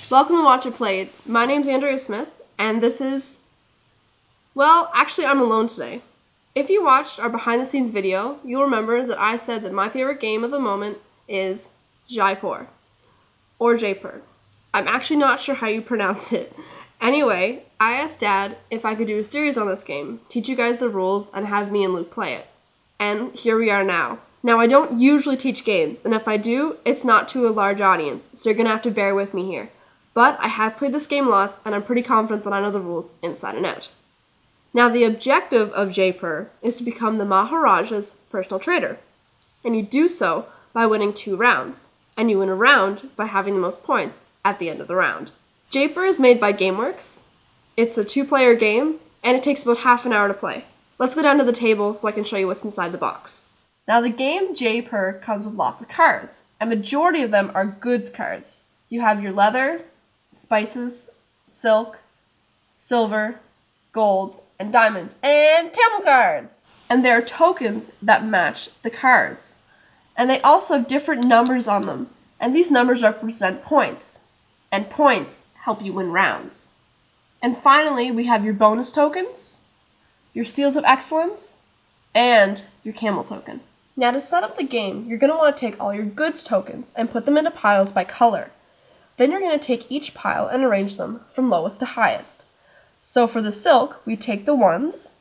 Welcome to Watch It Played. My name's Andrea Smith, and this is... Well, actually, I'm alone today. If you watched our behind-the-scenes video, you'll remember that I said that my favorite game of the moment is Jaipur, or Jaipur. I'm actually not sure how you pronounce it. Anyway, I asked Dad if I could do a series on this game, teach you guys the rules, and have me and Luke play it. And here we are now. Now, I don't usually teach games, and if I do, it's not to a large audience, so you're going to have to bear with me here. But I have played this game lots, and I'm pretty confident that I know the rules inside and out. Now, the objective of Jaipur is to become the Maharaja's personal trader, and you do so by winning 2 rounds, and you win a round by having the most points at the end of the round. Jaipur is made by GameWorks. It's a 2-player game, and it takes about half an hour to play. Let's go down to the table so I can show you what's inside the box. Now, the game Jaipur comes with lots of cards. A majority of them are goods cards. You have your leather, spices, silk, silver, gold, and diamonds, and camel cards. And there are tokens that match the cards. And they also have different numbers on them. And these numbers represent points. And points help you win rounds. And finally, we have your bonus tokens, your seals of excellence, and your camel token. Now, to set up the game, you're going to want to take all your goods tokens and put them into piles by color. Then you're going to take each pile and arrange them from lowest to highest. So for the silk, we take the 1s,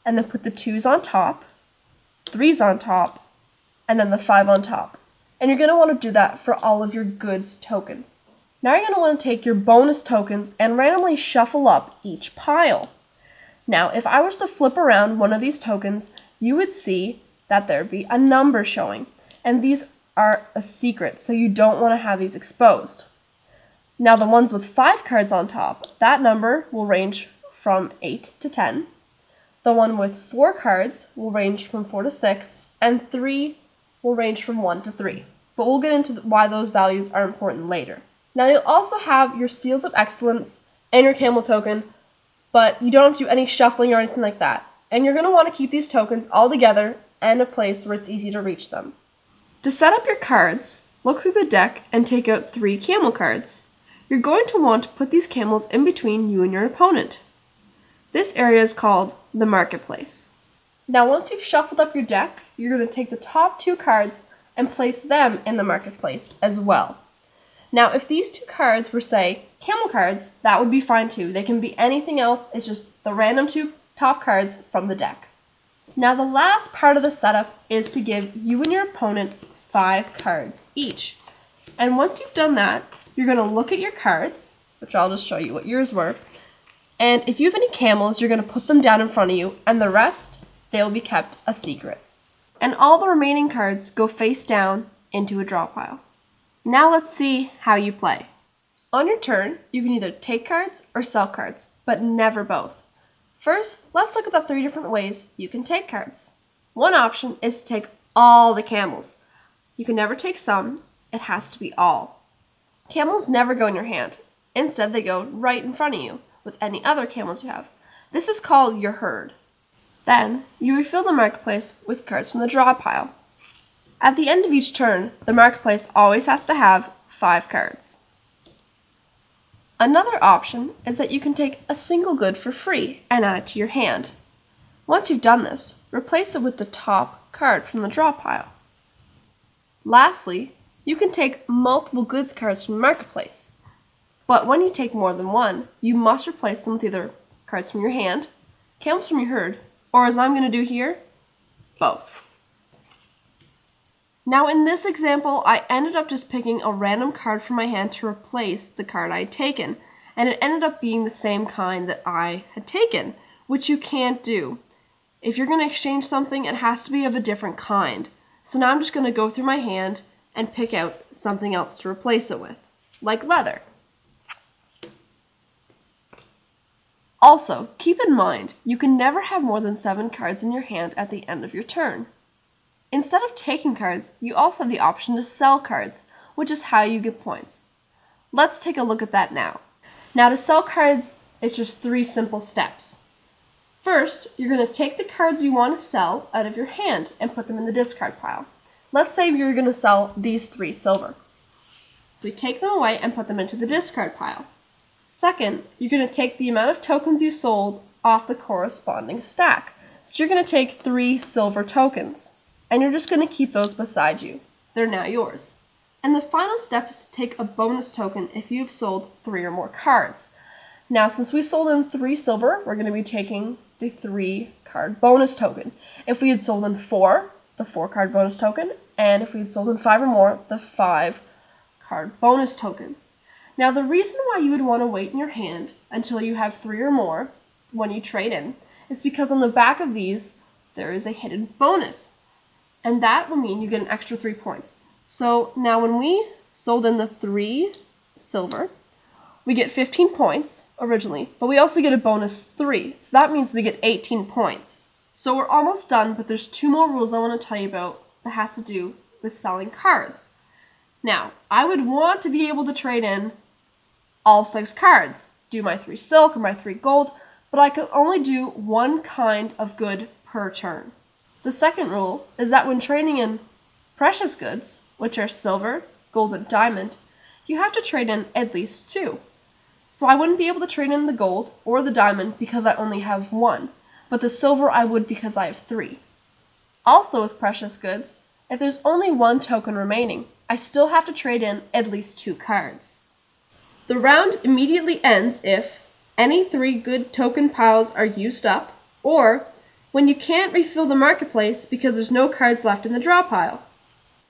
and then put the 2s on top, 3s on top, and then the 5 on top. And you're going to want to do that for all of your goods tokens. Now you're going to want to take your bonus tokens and randomly shuffle up each pile. Now, if I was to flip around one of these tokens, you would see that there'd be a number showing. And these are a secret, so you don't want to have these exposed. Now, the ones with 5 cards on top, that number will range from 8 to 10. The one with 4 cards will range from 4 to 6, and 3 will range from 1 to 3. But we'll get into why those values are important later. Now, you'll also have your seals of excellence and your camel token, but you don't have to do any shuffling or anything like that. And you're going to want to keep these tokens all together and a place where it's easy to reach them. To set up your cards, look through the deck and take out 3 camel cards. You're going to want to put these camels in between you and your opponent. This area is called the marketplace. Now, once you've shuffled up your deck, you're going to take the top 2 cards and place them in the marketplace as well. Now, if these 2 cards were, say, camel cards, that would be fine too. They can be anything else. It's just the random 2 top cards from the deck. Now, the last part of the setup is to give you and your opponent 5 cards each. And once you've done that, you're going to look at your cards, which I'll just show you what yours were. And if you have any camels, you're going to put them down in front of you, and the rest, they will be kept a secret. And all the remaining cards go face down into a draw pile. Now let's see how you play. On your turn, you can either take cards or sell cards, but never both. First, let's look at the 3 different ways you can take cards. One option is to take all the camels. You can never take some, it has to be all. Camels never go in your hand. Instead, they go right in front of you with any other camels you have. This is called your herd. Then, you refill the marketplace with cards from the draw pile. At the end of each turn, the marketplace always has to have 5 cards. Another option is that you can take a single good for free and add it to your hand. Once you've done this, replace it with the top card from the draw pile. Lastly, you can take multiple goods cards from the marketplace. But when you take more than one, you must replace them with either cards from your hand, camels from your herd, or as I'm going to do here, both. Now, in this example, I ended up just picking a random card from my hand to replace the card I had taken, and it ended up being the same kind that I had taken, which you can't do. If you're going to exchange something, it has to be of a different kind. So now I'm just going to go through my hand and pick out something else to replace it with, like leather. Also, keep in mind, you can never have more than 7 cards in your hand at the end of your turn. Instead of taking cards, you also have the option to sell cards, which is how you get points. Let's take a look at that now. Now, to sell cards, it's just 3 simple steps. First, you're going to take the cards you want to sell out of your hand and put them in the discard pile. Let's say you're going to sell these 3 silver. So we take them away and put them into the discard pile. Second, you're going to take the amount of tokens you sold off the corresponding stack. So you're going to take 3 silver tokens, and you're just going to keep those beside you. They're now yours. And the final step is to take a bonus token if you've sold 3 or more cards. Now, since we sold in 3 silver, we're going to be taking the 3 card bonus token. If we had sold in 4, the 4 card bonus token, and if we had sold in 5 or more, the 5 card bonus token. Now, the reason why you would want to wait in your hand until you have 3 or more when you trade in is because on the back of these, there is a hidden bonus. And that will mean you get an extra 3 points. So now when we sold in the 3 silver, we get 15 points originally, but we also get a bonus 3. So that means we get 18 points. So we're almost done, but there's 2 more rules I want to tell you about that has to do with selling cards. Now, I would want to be able to trade in all 6 cards, do my 3 silk or my 3 gold, but I can only do 1 kind of good per turn. The second rule is that when trading in precious goods, which are silver, gold, and diamond, you have to trade in at least 2. So I wouldn't be able to trade in the gold or the diamond because I only have 1, but the silver I would because I have 3. Also with precious goods, if there's only 1 token remaining, I still have to trade in at least 2 cards. The round immediately ends if any 3 good token piles are used up, or when you can't refill the marketplace because there's no cards left in the draw pile.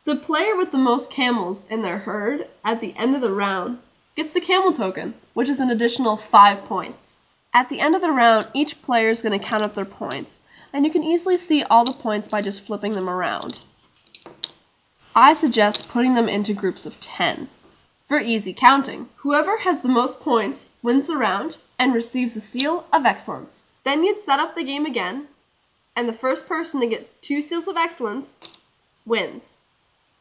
The player with the most camels in their herd at the end of the round gets the camel token, which is an additional 5 points. At the end of the round, each player is going to count up their points, and you can easily see all the points by just flipping them around. I suggest putting them into groups of 10. For easy counting, whoever has the most points wins the round and receives the seal of excellence. Then you'd set up the game again, and the first person to get 2 seals of excellence wins.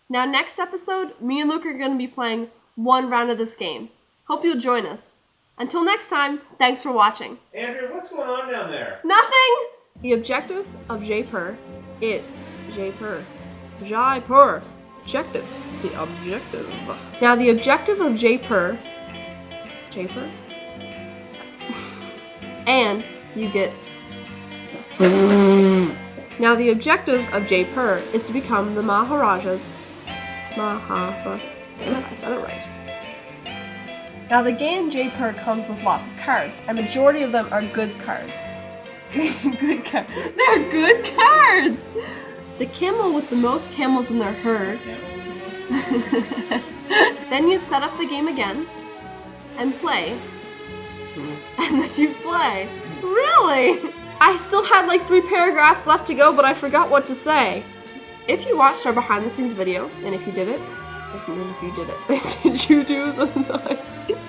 Now next episode, me and Luke are going to be playing 1 round of this game. Hope you'll join us. Until next time, thanks for watching. Andrew, what's going on down there? Nothing! The objective of Jaipur is Jaipur. Objective. The objective. Now the objective of Jaipur. And you get. Now the objective of Jaipur is to become the Maharaja's. I said it right. Now the game Jaipur comes with lots of cards, and majority of them are good cards. Good cards. They're good cards! The camel with the most camels in their herd. Then you'd set up the game again and play. And then you'd play. Really? I still had like 3 paragraphs left to go, but I forgot what to say. If you watched our behind the scenes video, and if you did it, did you do the behind the scenes?